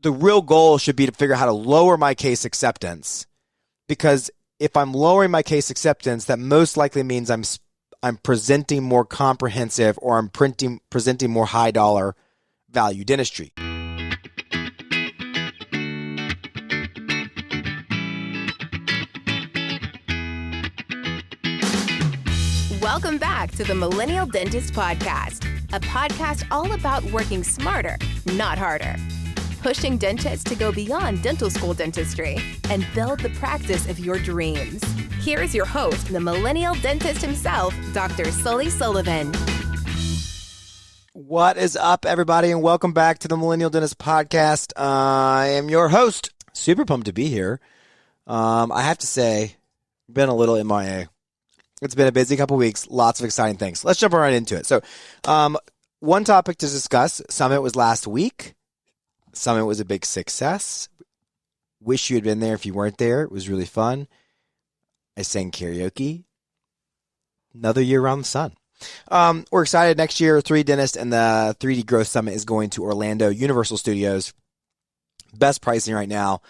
the real goal should be to figure out how to lower my case acceptance, because if I'm lowering my case acceptance, that most likely means I'm presenting more comprehensive, or I'm presenting more high dollar value dentistry. Welcome back to the Millennial Dentist Podcast, a podcast all about working smarter, not harder. Pushing dentists to go beyond dental school dentistry and build the practice of your dreams. Here is your host, the millennial dentist himself, Dr. Sully Sullivan. What is up, everybody, and welcome back to the Millennial Dentist Podcast. I am your host. Super pumped to be here. I have to say, been a little MIA. It's been a busy couple weeks, lots of exciting things. Let's jump right into it. So, one topic to discuss. Summit was last week. Summit was a big success. Wish you had been there if you weren't there. It was really fun. I sang karaoke. Another year around the sun. We're excited. Next year, 3D Dentist and the 3D Growth Summit is going to Orlando, Universal Studios. Best pricing right now.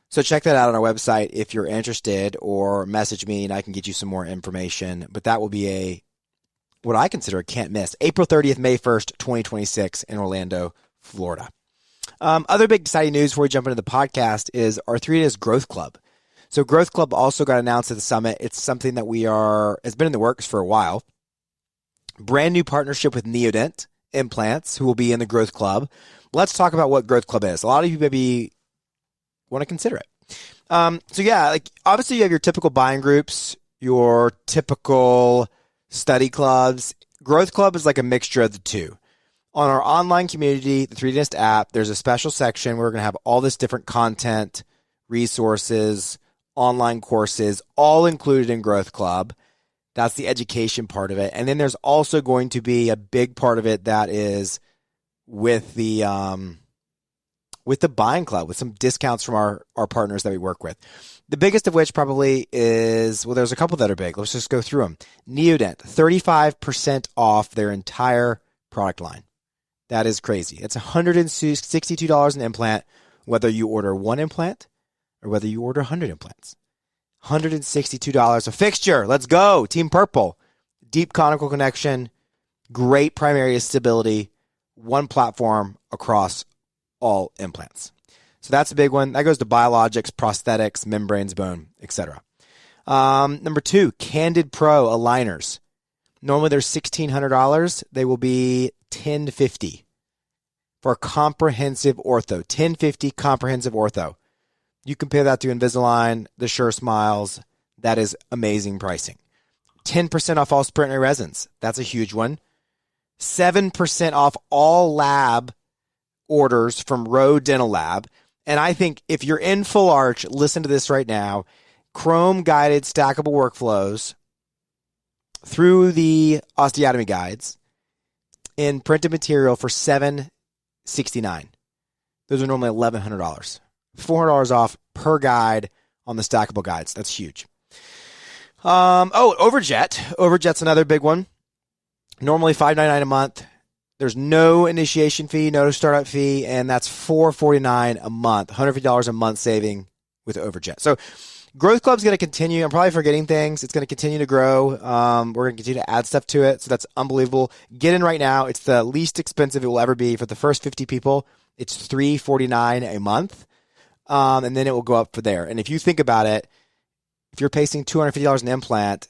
So check that out on our website if you're interested, or message me and I can get you some more information. But that will be what I consider a can't miss. April 30th, May 1st, 2026 in Orlando, Florida. Other big exciting news before we jump into the podcast is our 3DS Growth Club. So Growth Club also got announced at the summit. It's something that it's been in the works for a while. Brand new partnership with Neodent Implants, who will be in the Growth Club. Let's talk about what Growth Club is. A lot of you maybe want to consider it. Obviously you have your typical buying groups, your typical study clubs. Growth Club is like a mixture of the two. On our online community, the 3D Dentist app, there's a special section where we're going to have all this different content, resources, online courses, all included in Growth Club. That's the education part of it. And then there's also going to be a big part of it that is with the buying club, with some discounts from our partners that we work with. The biggest of which probably is, well, there's a couple that are big. Let's just go through them. Neodent, 35% off their entire product line. That is crazy. It's $162 an implant, whether you order one implant or whether you order 100 implants. $162 a fixture. Let's go. Team Purple. Deep conical connection, great primary stability, one platform across all implants. So that's a big one. That goes to biologics, prosthetics, membranes, bone, etc. Number 2, Candid Pro aligners. Normally they're $1,600. They will be $1,050 for comprehensive ortho. $1,050 comprehensive ortho. You compare that to Invisalign, the Sure Smiles. That is amazing pricing. 10% off all sprint resins. That's a huge one. 7% off all lab orders from Rowe Dental Lab. And I think if you're in full arch, listen to this right now. Chrome guided stackable workflows through the osteotomy guides in printed material for $769. Those are normally $1,100. $400 off per guide on the stackable guides. That's huge. Overjet. Overjet's another big one. Normally $599 a month. There's no initiation fee, no startup fee, and that's $449 a month. $150 a month saving with Overjet. So Growth Club's going to continue. I'm probably forgetting things. It's going to continue to grow. We're going to continue to add stuff to it. So that's unbelievable. Get in right now. It's the least expensive it will ever be. For the first 50 people, it's $349 a month. And then it will go up for there. And if you think about it, if you're paying $250 an implant,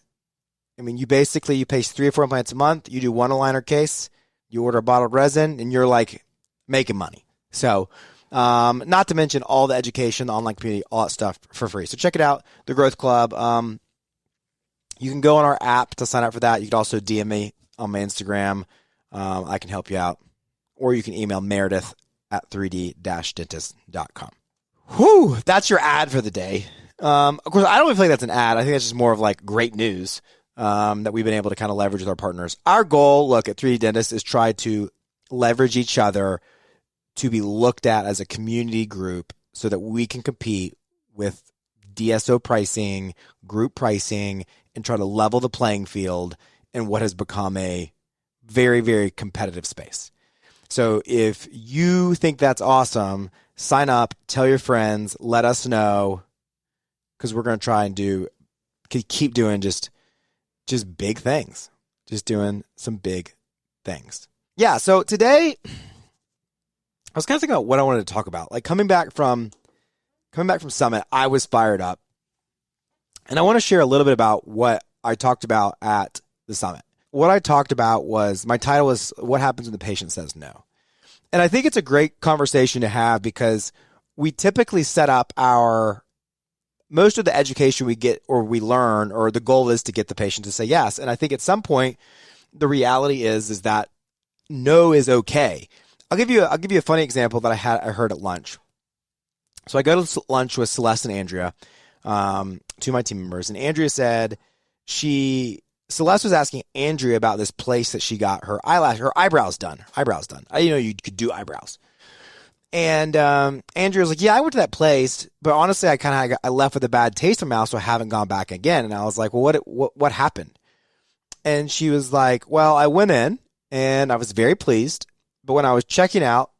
I mean, you pay 3 or 4 implants a month. You do one aligner case, you order a bottle of resin, and you're like making money. So, not to mention all the education, the online community, all that stuff for free. So check it out, the Growth Club. You can go on our app to sign up for that. You can also DM me on my Instagram. I can help you out. Or you can email meredith@3d-dentist.com. Whew, that's your ad for the day. Of course, I don't even feel like that's an ad. I think that's just more of like great news that we've been able to kind of leverage with our partners. Our goal, look, at 3D Dentist is try to leverage each other to be looked at as a community group so that we can compete with DSO pricing, group pricing, and try to level the playing field in what has become a very, very competitive space. So if you think that's awesome, sign up, tell your friends, let us know, because we're going to try and keep doing just big things, just doing some big things. Yeah. So today I was kind of thinking about what I wanted to talk about. Like coming back from Summit, I was fired up, and I want to share a little bit about what I talked about at the Summit. What I talked about was, my title was What Happens When the Patient Says No. And I think it's a great conversation to have, because we typically set up most of the education we get or we learn, or the goal is to get the patient to say yes. And I think at some point, the reality is that no is okay. I'll give you a funny example that I heard at lunch. So I go to lunch with Celeste and Andrea, two of my team members, and Andrea said Celeste was asking Andrea about this place that she got her eyebrows done. I didn't know you could do eyebrows. And Andrea was like, yeah, I went to that place, but honestly, I left with a bad taste in my mouth, so I haven't gone back again. And I was like, well, what happened? And she was like, well, I went in and I was very pleased, but when I was checking out,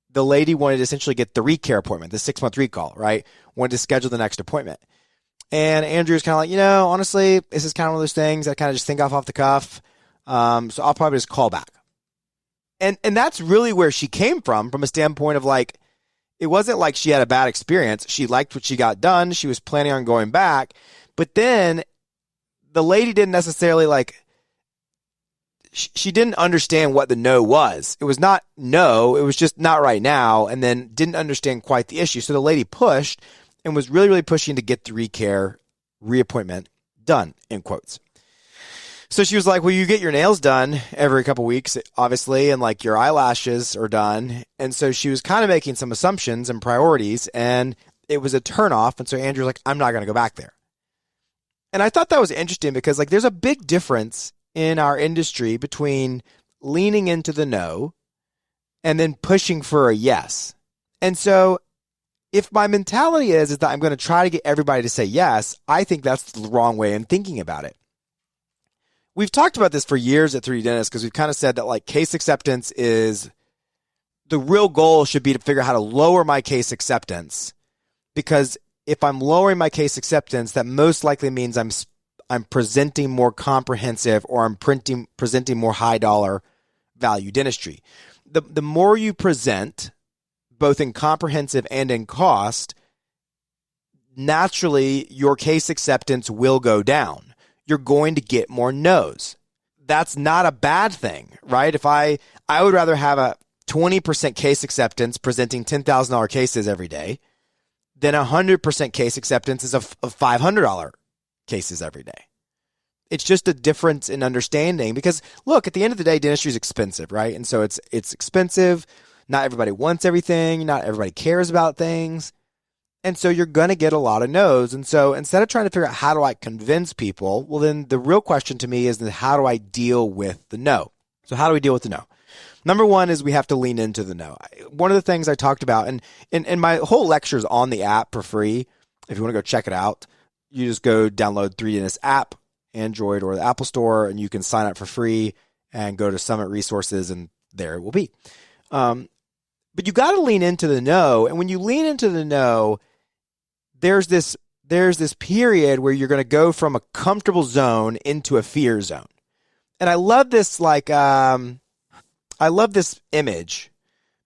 the lady wanted to essentially get the recare appointment, the 6-month recall, right? Wanted to schedule the next appointment. And Andrew was kind of like, honestly, this is kind of one of those things I kind of just think off the cuff. So I'll probably just call back. And that's really where she came from a standpoint of like, it wasn't like she had a bad experience. She liked what she got done. She was planning on going back. But then the lady didn't necessarily she didn't understand what the no was. It was not no. It was just not right now. And then didn't understand quite the issue. So the lady pushed and was really, really pushing to get the recare reappointment done, in quotes. So she was like, well, you get your nails done every couple weeks, obviously, and like your eyelashes are done. And so she was kind of making some assumptions and priorities, and it was a turnoff. And so Andrew's like, I'm not going to go back there. And I thought that was interesting, because like there's a big difference in our industry between leaning into the no and then pushing for a yes. And so if my mentality is that I'm going to try to get everybody to say yes, I think that's the wrong way in thinking about it. We've talked about this for years at 3D Dentist, because we've kind of said that like case acceptance is the real goal should be to figure out how to lower my case acceptance, because if I'm lowering my case acceptance, that most likely means I'm presenting more comprehensive, or I'm presenting more high dollar value dentistry. The more you present, both in comprehensive and in cost, naturally your case acceptance will go down. You're going to get more no's. That's not a bad thing, right? If I would rather have a 20% case acceptance presenting $10,000 cases every day than 100% case acceptance of $500 cases every day. It's just a difference in understanding, because look, at the end of the day, dentistry is expensive, right? And so it's expensive. Not everybody wants everything. Not everybody cares about things. And so you're going to get a lot of no's. And so instead of trying to figure out how do I convince people, well, then the real question to me is, how do I deal with the no? So how do we deal with the no? Number one is we have to lean into the no. One of the things I talked about, and my whole lecture is on the app for free. If you want to go check it out, you just go download 3D Dentist app, Android or the Apple Store, and you can sign up for free and go to Summit Resources, and there it will be. But you got to lean into the no. And when you lean into the no, there's this period where you're going to go from a comfortable zone into a fear zone. And I love this, I love this image,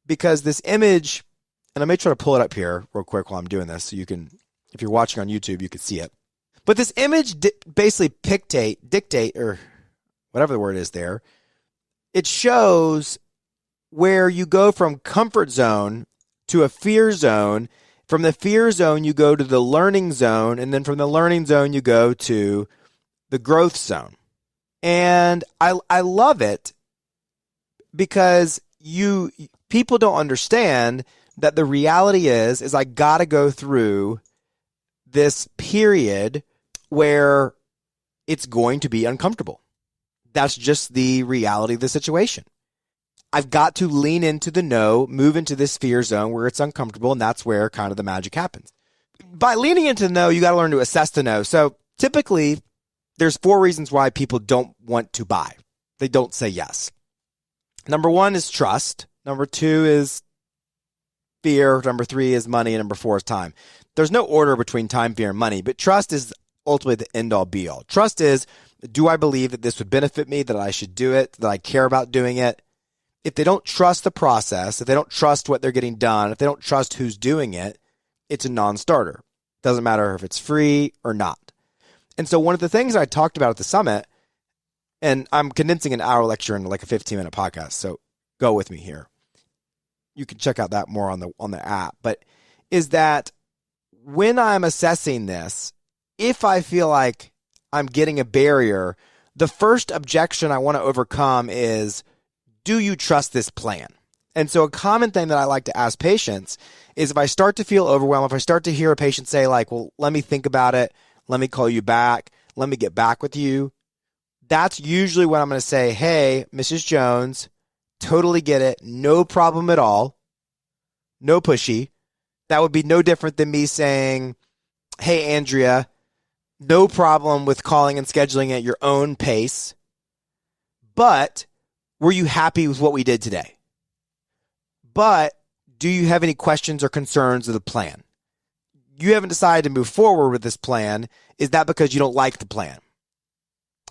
because this image, and I may try to pull it up here real quick while I'm doing this, so you can, if you're watching on YouTube, you can see it. But this image basically dictate, or whatever the word is there, it shows where you go from comfort zone to a fear zone. From the fear zone, you go to the learning zone, and then from the learning zone, you go to the growth zone. And I love it, because people don't understand that the reality is I got to go through this period where it's going to be uncomfortable. That's just the reality of the situation. I've got to lean into the no, move into this fear zone where it's uncomfortable, and that's where kind of the magic happens. By leaning into the no, you got to learn to assess the no. So typically, there's 4 reasons why people don't want to buy. They don't say yes. Number one is trust. Number two is fear. Number three is money. And number four is time. There's no order between time, fear, and money, but trust is ultimately the end all be all. Trust is, do I believe that this would benefit me, that I should do it, that I care about doing it? If they don't trust the process, if they don't trust what they're getting done, if they don't trust who's doing it, it's a non-starter. Doesn't matter if it's free or not. And so one of the things I talked about at the summit, and I'm condensing an hour lecture into like a 15-minute podcast, so go with me here. You can check out that more on the app. But is that when I'm assessing this, if I feel like I'm getting a barrier, the first objection I want to overcome is, do you trust this plan? And so a common thing that I like to ask patients is, if I start to feel overwhelmed, if I start to hear a patient say like, well, let me think about it, let me call you back, let me get back with you, that's usually when I'm going to say, hey, Mrs. Jones, totally get it, no problem at all, no pushy. That would be no different than me saying, hey, Andrea, no problem with calling and scheduling at your own pace, but were you happy with what we did today? But do you have any questions or concerns of the plan? You haven't decided to move forward with this plan. Is that because you don't like the plan?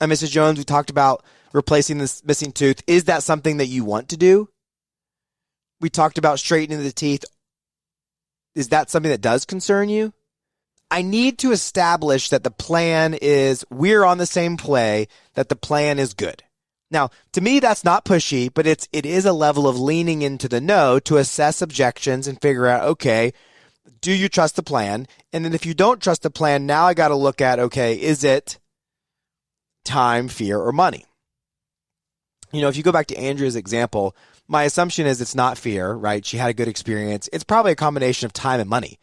And Mrs. Jones, we talked about replacing this missing tooth. Is that something that you want to do? We talked about straightening the teeth. Is that something that does concern you? I need to establish that the plan is, we're on the same play, that the plan is good. Now, to me, that's not pushy, but it is a level of leaning into the no to assess objections and figure out, okay, do you trust the plan? And then if you don't trust the plan, now I got to look at, okay, is it time, fear, or money? You know, if you go back to Andrea's example, my assumption is it's not fear, right? She had a good experience. It's probably a combination of time and money.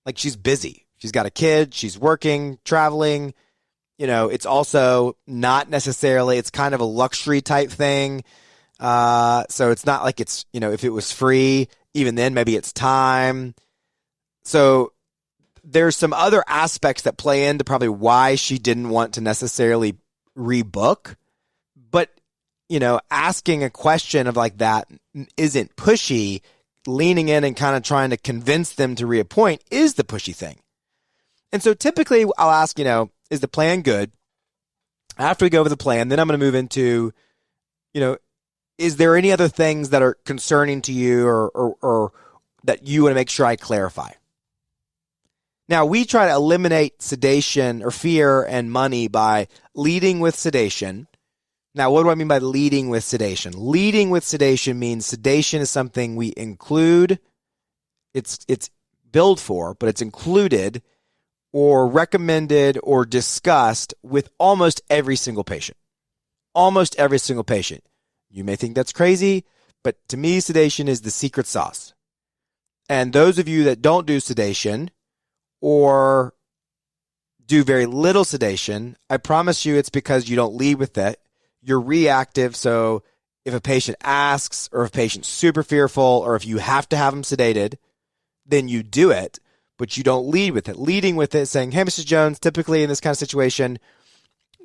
Like, she's busy. She's got a kid. She's working, traveling. You know, it's also not necessarily, it's kind of a luxury type thing. So it's not like it's, you know, if it was free, even then maybe it's time. So there's some other aspects that play into probably why she didn't want to necessarily rebook. But, you know, asking a question of like that isn't pushy. Leaning in and kind of trying to convince them to reappoint is the pushy thing. And so typically I'll ask, you know, is the plan good? After we go over the plan, then I'm going to move into, you know, is there any other things that are concerning to you or that you want to make sure I clarify? Now, we try to eliminate sedation or fear and money by leading with sedation. Now, what do I mean by leading with sedation? Leading with sedation means sedation is something we include. It's billed for, but it's included or recommended or discussed with almost every single patient. Almost every single patient. You may think that's crazy, but to me, sedation is the secret sauce. And those of you that don't do sedation or do very little sedation, I promise you it's because you don't lead with it. You're reactive. So if a patient asks, or if a patient's super fearful, or if you have to have them sedated, then you do it, but you don't lead with it. Leading with it, saying, hey, Mrs. Jones, typically in this kind of situation,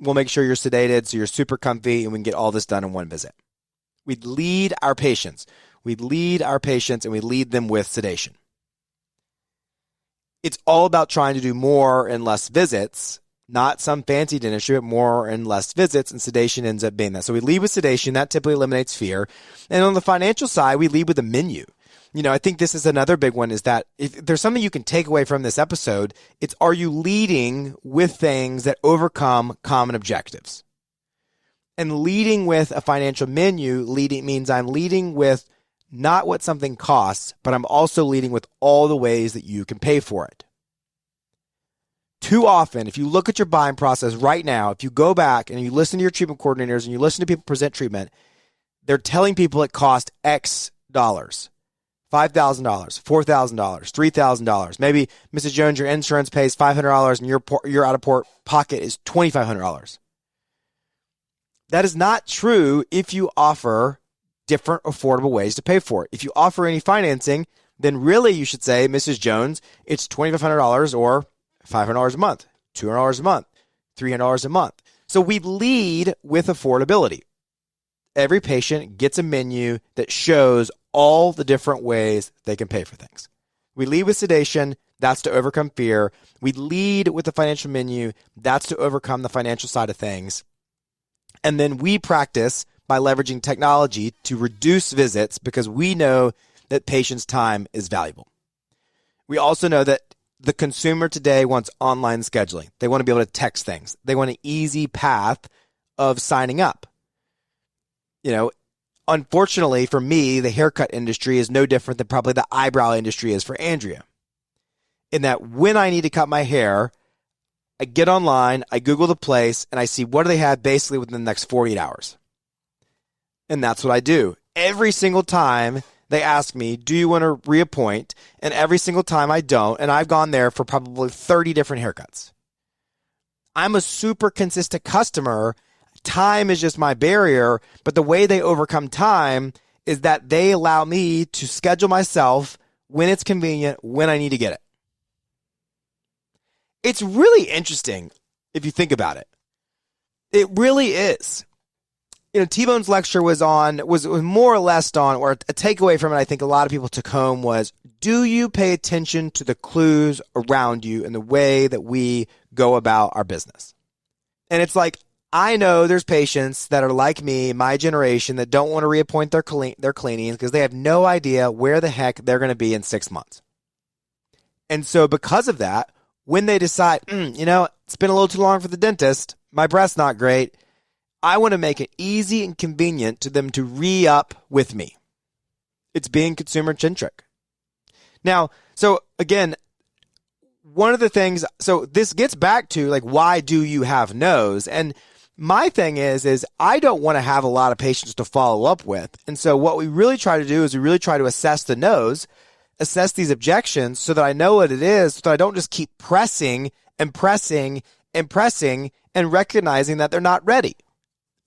we'll make sure you're sedated so you're super comfy and we can get all this done in one visit. We lead our patients. We lead our patients and we lead them with sedation. It's all about trying to do more and less visits, not some fancy dentistry, but more and less visits, and sedation ends up being that. So we lead with sedation. That typically eliminates fear. And on the financial side, we lead with a menu. You know, I think this is another big one, is that if there's something you can take away from this episode, it's, are you leading with things that overcome common objectives? And leading with a financial menu, means I'm leading with not what something costs, but I'm also leading with all the ways that you can pay for it. Too often, if you look at your buying process right now, if you go back and you listen to your treatment coordinators and you listen to people present treatment, they're telling people it cost X dollars. $5,000, $4,000, $3,000. Maybe, Mrs. Jones, your insurance pays $500 and your out-of-pocket is $2,500. That is not true if you offer different affordable ways to pay for it. If you offer any financing, then really you should say, Mrs. Jones, it's $2,500 or $500 a month, $200 a month, $300 a month. So we lead with affordability. every patient gets a menu that shows all the different ways they can pay for things. We lead with sedation. That's to overcome fear. We lead with the financial menu. That's to overcome the financial side of things. And then we practice by leveraging technology to reduce visits because we know that patients' time is valuable. We also know that the consumer today wants online scheduling. They want to be able to text things. They want an easy path of signing up. Unfortunately for me, the haircut industry is no different than probably the eyebrow industry is for Andrea. In that when I need to cut my hair, I get online, I Google the place, and I see what do they have basically within the next 48 hours. And that's what I do. Every single time they ask me, do you want to reappoint? And every single time I don't, and I've gone there for probably 30 different haircuts. I'm a super consistent customer. Time is just my barrier, but the way they overcome time is that they allow me to schedule myself when it's convenient, when I need to get it. It's really interesting if you think about it. It really is. T-Bone's lecture was more or less on, or a takeaway from it I think a lot of people took home was, do you pay attention to the clues around you and the way that we go about our business? And it's like, I know there's patients that are like me, my generation, that don't want to reappoint their cleanings because they have no idea where the heck they're going to be in 6 months. And so because of that, when they decide, it's been a little too long for the dentist, my breath's not great, I want to make it easy and convenient to them to re-up with me. It's being consumer-centric. Now, so again, one of the things, so this gets back to like, why do you have no's? And my thing is I don't want to have a lot of patients to follow up with. And so what we really try to do is we really try to assess the no's, assess these objections so that I know what it is, so that I don't just keep pressing and pressing and pressing and recognizing that they're not ready.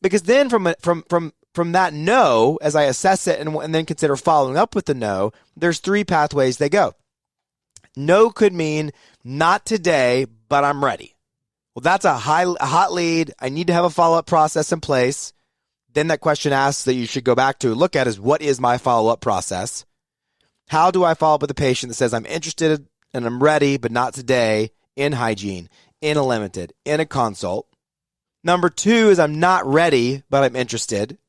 Because then from that no, as I assess it and then consider following up with the no, there's 3 pathways they go. No could mean not today, but I'm ready. Well, that's a hot lead. I need to have a follow-up process in place. Then that question asks that you should go back to look at is, what is my follow-up process? How do I follow up with a patient that says I'm interested and I'm ready, but not today, in hygiene, in a limited, in a consult? Number 2 is I'm not ready, but I'm interested.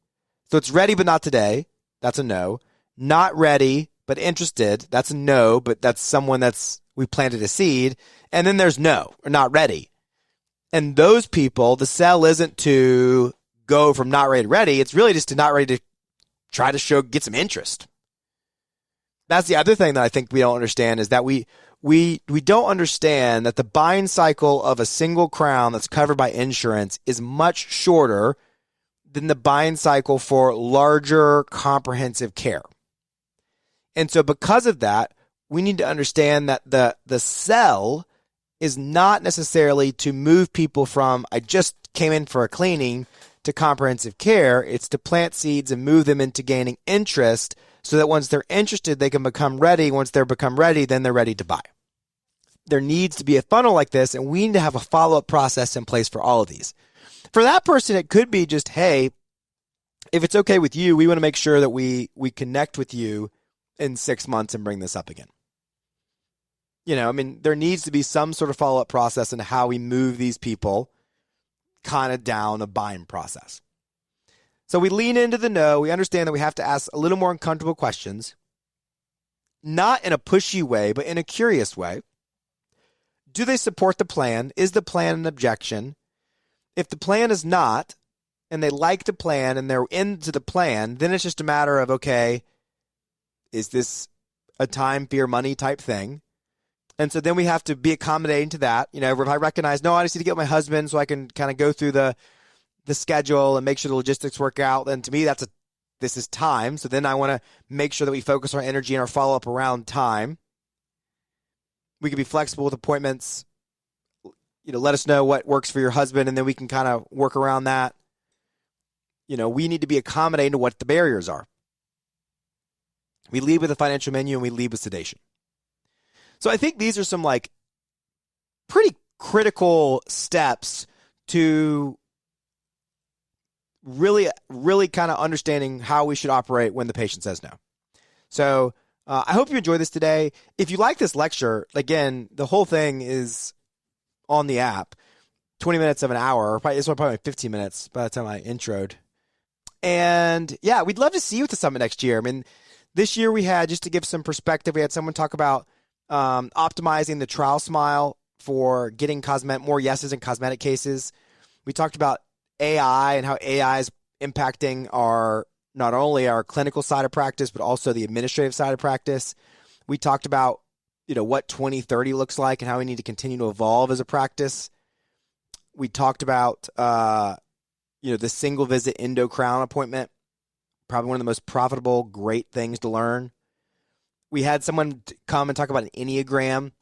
So it's ready, but not today. That's a no. Not ready, but interested. That's a no, but that's someone we planted a seed. And then there's no, or not ready. And those people, the sell isn't to go from not ready to ready. It's really just to not ready to try to get some interest. That's the other thing that I think we don't understand is that we don't understand that the buying cycle of a single crown that's covered by insurance is much shorter than the buying cycle for larger comprehensive care. And so because of that, we need to understand that the sell is not necessarily to move people from, I just came in for a cleaning, to comprehensive care. It's to plant seeds and move them into gaining interest so that once they're interested, they can become ready. Once they're become ready, then they're ready to buy. There needs to be a funnel like this, and we need to have a follow-up process in place for all of these. For that person, it could be just, hey, if it's okay with you, we want to make sure that we connect with you in 6 months and bring this up again. There needs to be some sort of follow-up process in how we move these people kind of down a buying process. So we lean into the no. We understand that we have to ask a little more uncomfortable questions, not in a pushy way, but in a curious way. Do they support the plan? Is the plan an objection? If the plan is not, and they like the plan and they're into the plan, then it's just a matter of, okay, is this a time, fear, money type thing? And so then we have to be accommodating to that. If I recognize, no, I just need to get my husband so I can kind of go through the schedule and make sure the logistics work out, then to me, this is time. So then I want to make sure that we focus our energy and our follow-up around time. We can be flexible with appointments. Let us know what works for your husband, and then we can kind of work around that. We need to be accommodating to what the barriers are. We lead with a financial menu and we lead with sedation. So I think these are some pretty critical steps to really, really kind of understanding how we should operate when the patient says no. So I hope you enjoyed this today. If you like this lecture, again, the whole thing is on the app, 20 minutes of an hour, or probably 15 minutes by the time I introed. And yeah, we'd love to see you at the summit next year. I mean, this year we had, just to give some perspective, we had someone talk about optimizing the trial smile for getting more yeses in cosmetic cases. We talked about AI and how AI is impacting not only our clinical side of practice, but also the administrative side of practice. We talked about, what 2030 looks like and how we need to continue to evolve as a practice. We talked about, the single visit endo crown appointment, probably one of the most profitable, great things to learn. We had someone come and talk about an Enneagram,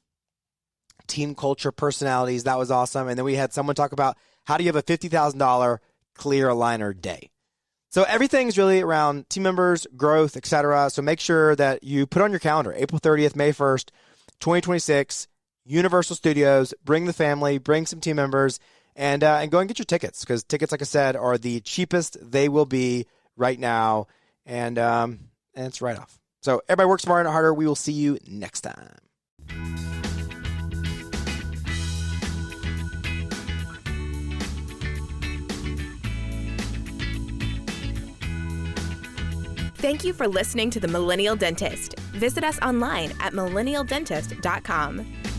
team culture, personalities. That was awesome. And then we had someone talk about how do you have a $50,000 clear aligner day. So everything's really around team members, growth, etc. So make sure that you put on your calendar, April 30th, May 1st, 2026, Universal Studios. Bring the family, bring some team members, and go and get your tickets, because tickets, like I said, are the cheapest they will be right now, and it's right off. So everybody work smarter, not harder. We will see you next time. Thank you for listening to The Millennial Dentist. Visit us online at millennialdentist.com.